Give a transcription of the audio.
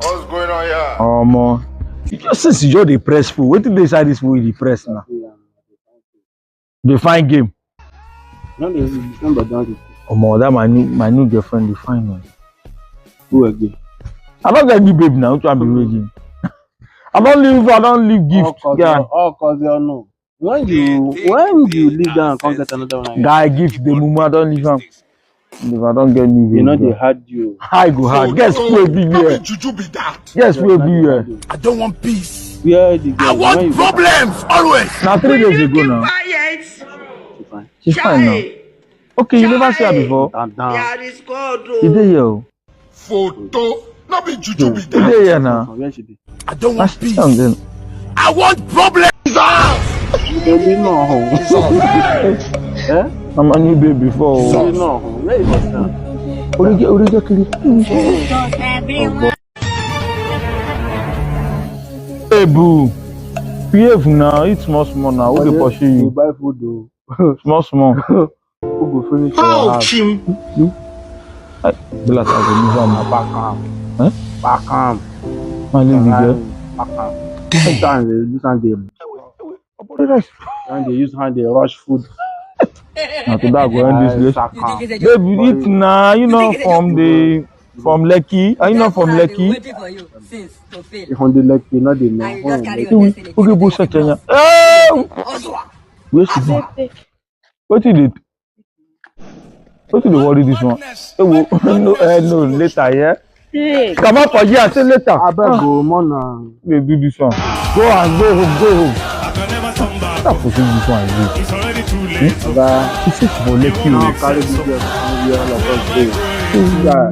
What's going on here? Man. Since you just dey press food, wetin dey inside this food you dey press now? The fine game. No, there's number down. That my new girlfriend, the fine one. Who again? I don't get new baby now. Which one be waiting? I don't leave gift. Yeah. Oh, cause you know. When you leave down and come get another one. Guy gift the mumu, I don't leave them. If I don't get new baby. You know they had you. I go hard. Guess who will be here? Guess who will be here? I don't want peace. Where the girl? I want problems always. Now 3 days ago now. She's fine now. Okay, you never see her before. You dey here? Photo. Not be juju be You dey here now? Where she be? I don't want peace. Then. I want problems. Baby no home. Eh? I'm a new baby before. Baby no home. Where is that? Origi kiri. Hey boo. Behave now. Eat small now. Who dey pursue you? Buy food though. Small. Who go finish your house? Be like I go use am. Back am. My lady girl. Back am. Sometimes they use hand they use hand they rush food. Now to that go end this place. Baby, eat now. You know from Lekki. Are you not from Lekki? On the Lekki, not the man. Okay, bush Kenya. Where's the bar? What did they worry this one? No, later, yeah? Come up for here, say later. I better go, man. Baby, this one. Go home. Stop pushing this one. It's already too late. He says for Lekki. Carry this girl.